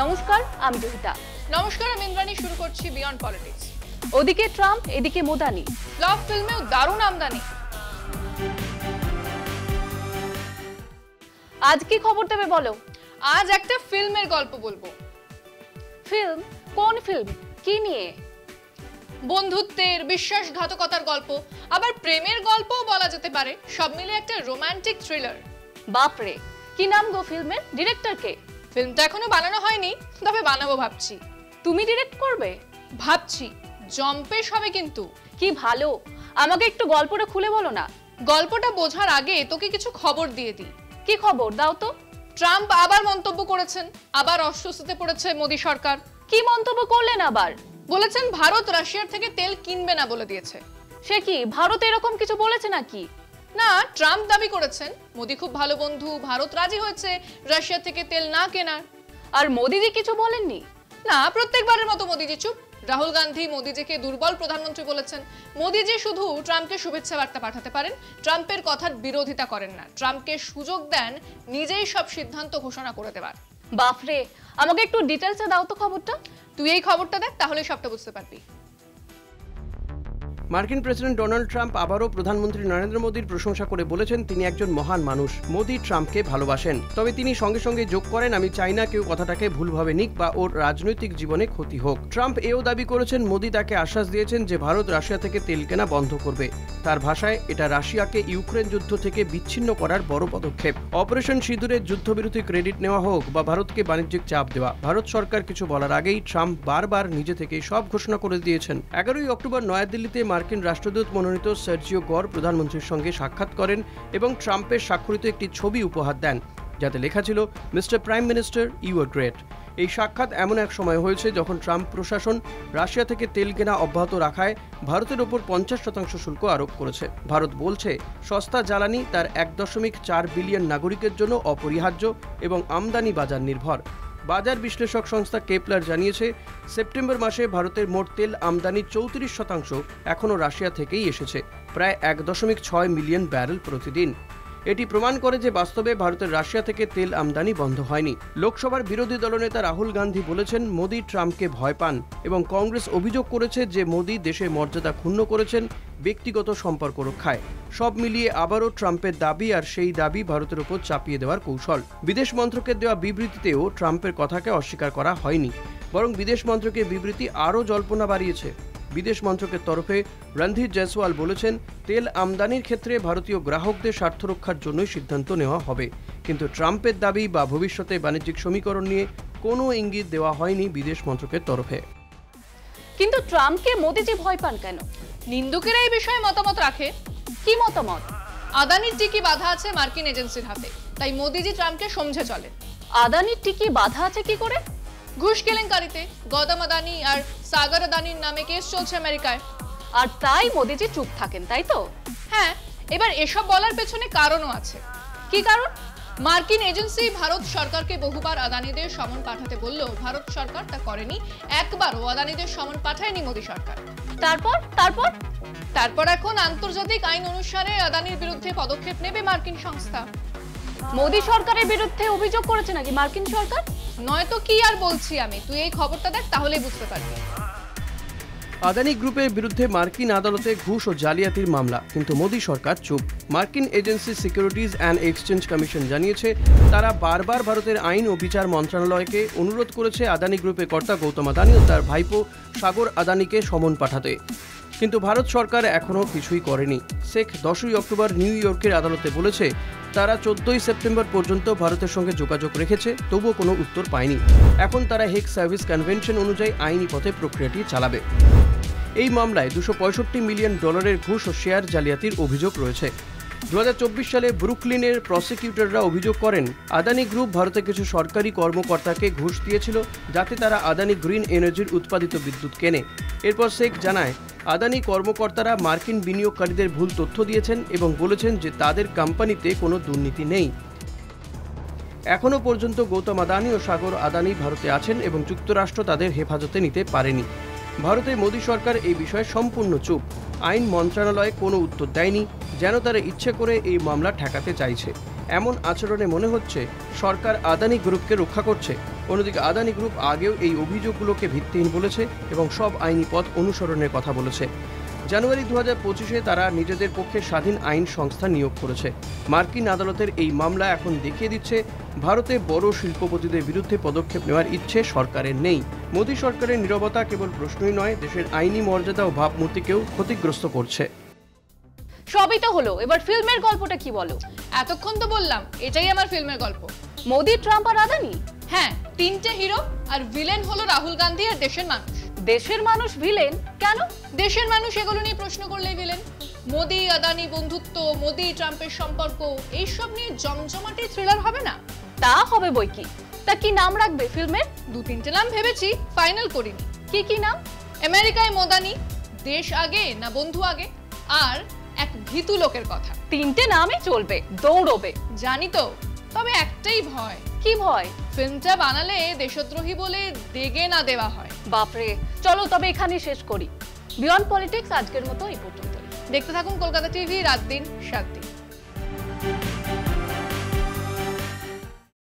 নমস্কার, আমি জহিতা। নমস্কার, আমি ইন্দ্রাণী। শুরু করছি বিয়ন্ড পলিটিক্স। ওদিকে ট্রাম্প, এদিকে মোদানি। ফ্লপ ফিল্মেও দারুণ আমদানি। আজ কি খবর দেবে বলো? আজ একটা ফিল্মের গল্প বলবো। ফিল্ম? কোন ফিল্ম? কি নিয়ে? বন্ধুত্বের, বিশ্বাসঘাতকতার গল্প, আবার প্রেমের গল্পও বলা যেতে পারে। সব মিলে একটা রোমান্টিক থ্রিলার। বাপরে, কি নাম গো ফিল্মের? ডিরেক্টর কে? ফিল্মটা এখনো বানানো হয়নি, তবে বানাবো ভাবছি। তুমি ডিরেক্ট করবে? ভাবছি। জম্পেশ হবে কিন্তু। কি ভালো, আমাকে একটু গল্পটা খুলে বলো না। গল্পটা বোঝার আগে তোকে কিছু খবর দিয়ে দিই। কি খবর দাও তো। ট্রাম্প আবার মন্তব্য করেছেন, আবার অস্বস্তিতে পড়েছে মোদী সরকার। কি মন্তব্য করলেন আবার? বলেছেন ভারত রাশিয়ার থেকে তেল কিনবে না বলে দিয়েছে। সে কি, ভারত এরকম কিছু বলেছে নাকি? না, ট্রাম্প দাবি করেছেন মোদী খুব ভালো বন্ধু, ভারত রাজি হয়েছে রাশিয়া থেকে তেল না কেনার। আর মোদিজি কিছু বলেননি? না, প্রত্যেকবারের মতো মোদিজি চুপ। রাহুল গান্ধী মোদিজিকে দুর্বল প্রধানমন্ত্রী বলেছেন। মোদিজি শুধু ট্রাম্পকে শুভেচ্ছা বার্তা পাঠাতে পারেন, ট্রাম্পের কথার বিরোধিতা করেন না। ট্রাম্পকে সুযোগ দেন নিজেই সব সিদ্ধান্ত ঘোষণা করে দেবার। বাপরে, আমাকে একটু ডিটেইলসে দাও তো খবরটা। তুই এই খবরটা দেখ, তাহলে সবটা বুঝতে পারবি। মার্কিন প্রেসিডেন্ট ডোনাল্ড ট্রাম্প আবারও প্রধানমন্ত্রী নরেন্দ্র মোদীর প্রশংসা করে বলেছেন তিনি একজন মহান মানুষ। মোদী ট্রাম্পকে ভালোবাসেন, তবে তিনি সঙ্গে সঙ্গে যোগ করেন, আমি চাই না কেউ কথাটাকে ভুলভাবে নিক বা ওর রাজনৈতিক জীবনে ক্ষতি হোক। ট্রাম্প এও দাবি করেছেন মোদী তাকে আশ্বাস দিয়েছেন যে ভারত রাশিয়া থেকে তেল কেনা বন্ধ করবে। তার ভাষায়, এটা রাশিয়াকে ইউক্রেন যুদ্ধ থেকে বিচ্ছিন্ন করার বড় পদক্ষেপ। অপারেশন সিঁদুরের যুদ্ধবিরতি ক্রেডিট নেওয়া হোক বা ভারতকে বাণিজ্যিক চাপ দেওয়া, ভারত সরকার কিছু বলার আগেই ট্রাম্প বারবার নিজে থেকেই সব ঘোষণা করে দিয়েছেন। 11ই অক্টোবর নয়াদিল্লিতে মার্কিন রাষ্ট্রদূত মনোনীত সার্জিও গর প্রধানমন্ত্রীর সঙ্গে সাক্ষাৎ করেন এবং ট্রাম্পের স্বাক্ষরিত একটি ছবি উপহার দেন, যাতে লেখা ছিল, mister prime minister, you are great. এই সাক্ষাৎ এমন এক সময় হয়েছে যখন ট্রাম্প প্রশাসন রাশিয়া থেকে তেল কেনা অব্যাহত রাখায় ভারতের ওপর 50% শুল্ক আরোপ করেছে। ভারত বলছে সস্তা জ্বালানি তার 1.4 বিলিয়ন নাগরিকের জন্য অপরিহার্য এবং আমদানি বাজার নির্ভর। বাজার বিশ্লেষক সংস্থা কেপলার জানিয়েছে, সেপ্টেম্বর মাসে ভারতের মোট তেল আমদানির 34% এখনও রাশিয়া থেকেই এসেছে, প্রায় 1.6 মিলিয়ন ব্যারেল প্রতিদিন। এটি প্রমাণ করে যে বাস্তবে ভারতের রাশিয়া থেকে তেল আমদানি বন্ধ হয়নি। লোকসভার বিরোধী দলনেতা রাহুল গান্ধী বলেছেন মোদী ট্রাম্পকে ভয় পান এবং কংগ্রেস অভিযোগ করেছে যে মোদী দেশের মর্যাদা ক্ষুণ্ণ করেছেন ব্যক্তিগত সম্পর্ক রক্ষায়। সব মিলিয়ে আবারও ট্রাম্পের দাবি আর সেই দাবি ভারতের উপর চাপিয়ে দেওয়ার কৌশল। বিদেশ মন্ত্রকের দেওয়া বিবৃতিতেও ট্রাম্পের কথাকে অস্বীকার করা হয়নি, বরং বিদেশ মন্ত্রকের বিবৃতি আরও জল্পনা বাড়িয়েছে। বিদেশ মন্ত্রকের তরফে রণধীর জয়সওয়াল বলেছেন, তেল আমদানির ক্ষেত্রে ভারতীয় গ্রাহকদের স্বার্থ রক্ষার জন্যই সিদ্ধান্ত নেওয়া হবে, কিন্তু ট্রাম্পের দাবি বা ভবিষ্যতে বাণিজ্যিক সমীকরণ নিয়ে কোনো ইঙ্গিত দেওয়া হয়নি বিদেশ মন্ত্রকের তরফে। কিন্তু ট্রাম্পকে মোদিজি ভয় পান কেন? নিন্দুকেরা এই বিষয়ে মতামত রাখে। কি মতামত? আদানির টিকি বাধা আছে মার্কিন এজেন্সির হাতে, তাই মোদিজি ট্রাম্পকে সমঝে চলে। আদানির টিকি বাধা আছে কি করে? ঘুষ কেলেঙ্কারিতে গৌতম আদানি আর সাগর আদানির নামে কেস চলছে আমেরিকায়। আর তাই মোদিজি চুপ থাকেন, তাই তো? হ্যাঁ, এবার এসব বলার পেছনে কারণও আছে। কি কারণ? মার্কিন এজেন্সি ভারত সরকারকে বহুবার আদানিদের সমন পাঠাতে বললেও ভারত সরকার তা করেনি। একবারও আদানিদের সমন পাঠায়নি মোদী সরকার। তারপর এখন আন্তর্জাতিক আইন অনুসারে আদানির বিরুদ্ধে পদক্ষেপ নেবে মার্কিন সংস্থা। মোদী সরকারের বিরুদ্ধে অভিযোগ করেছে নাকি মার্কিন সরকার? নয়তো কি আর বলছি আমি, তুই এই খবরটা দেখ, তাহলেই বুঝতে পারবি। আদানি গ্রুপের বিরুদ্ধে মার্কিন আদালতে ঘুষ ও জালিয়াতির মামলা, কিন্তু মোদী সরকার চুপ। মার্কিন agency securities and exchange commission জানিয়েছে, তারা বারবার ভারতের আইন ও বিচার মন্ত্রণালয়কে অনুরোধ করেছে আদানি গ্রুপের কর্তা গৌতম আদানি ও তার ভাইপো সাগর আদানিকে সমন পাঠাতে, কিন্তু ভারত সরকার এখনও কিছুই করেনি। সেক 10ই অক্টোবর নিউ ইয়র্কের আদালতে বলেছে, তারা 14ই সেপ্টেম্বর পর্যন্ত ভারতের সঙ্গে যোগাযোগ রেখেছে, তবুও কোনো উত্তর পায়নি। এখন তারা হেগ সার্ভিস কনভেনশন অনুযায়ী আইনি পথে প্রক্রিয়াটি চালাবে। এই মামলায় $265 মিলিয়ন ঘুষ ও শেয়ার জালিয়াতির অভিযোগ রয়েছে। 2024 সালে ব্রুকলিনের প্রসিকিউটররা অভিযোগ করেন, আদানি গ্রুপ ভারতে কিছু সরকারি কর্মকর্তাকে ঘুষ দিয়েছিল যাতে তারা আদানি গ্রিন এনার্জির উৎপাদিত বিদ্যুৎ কেনে। এরপর শেখ জানায়, আদানি কর্মকর্তারা মার্কিন বিনিয়োগকারীদের ভুল তথ্য দিয়েছেন এবং বলেছেন যে তাদের কোম্পানিতে কোনো দুর্নীতি নেই। এখনও পর্যন্ত গৌতম আদানি ও সাগর আদানি ভারতে আছেন এবং যুক্তরাষ্ট্র তাদের হেফাজতে নিতে পারেনি। ভারতে মোদী সরকার এই বিষয়ে সম্পূর্ণ চুপ। আইন মন্ত্রণালয় কোনো উত্তর দেয়নি, যেন তারা ইচ্ছে করে এই মামলা ঠেকাতে চাইছে। এমন আচরণে মনে হচ্ছে সরকার আদানি গ্রুপকে রক্ষা করছে। অন্যদিকে আদানি গ্রুপ আগেও এই অভিযোগগুলোকে ভিত্তিহীন বলেছে এবং সব আইনি পথ অনুসরণের কথা বলেছে। জানুয়ারি 2025-এ তারা নিজেদের পক্ষে স্বাধীন আইন সংস্থা নিয়োগ করেছে। মার্কিন আদালতের এই মামলা এখন দেখিয়ে দিচ্ছে ভারতে বড় শিল্পপতিদের বিরুদ্ধে পদক্ষেপ নেওয়ার ইচ্ছে সরকারের নেই। মোদী সরকারের নীরবতা কেবল প্রশ্নই নয়, দেশের আইনি মর্যাদা ও ভাবমূর্তিকেও ক্ষতিগ্রস্ত করছে। সবই তো হলো, এবার ফিল্মের গল্পটা কি বলো? এতক্ষণ তো বললাম এটাই আমার ফিল্মের গল্প। মোদি, ট্রাম্প আর আদানি? হ্যাঁ, তিনটে হিরো, আর ভিলেন হলো রাহুল গান্ধী আর দেশের মানুষ। দেশের মানুষ ভিলেন কেন? দেশের মানুষ এগুলো নিয়ে প্রশ্ন করলেই ভিলেন। মোদি আদানি বন্ধুত্ব, মোদি ট্রাম্পের সম্পর্ক, এইসব নিয়ে জমজমাটি থ্রিলার হবে না? তা হবে বই কি। তা কি নাম রাখবে ফিল্মের? 2-3টে নাম ভেবেছি, ফাইনাল করিনি। কি কি নাম? আমেরিকায় মোদানি, দেশ আগে না বন্ধু আগে, আর এক ভীতু লোকের কথা। 3টে নামই চলবে, দৌড়বে। জানি তো, তবে একটাই ভয়। কি ভয়? ফিল্মটা বানালে দেশদ্রোহী বলে দেগে না দেওয়া হয়। বাপরে, চলো তবে এখানেই শেষ করি। বিয়ন্ড পলিটিক্স আজকের মতো এই পর্যন্ত। দেখতে থাকুন কলকাতা টিভি, রাত দিন 7 দিন।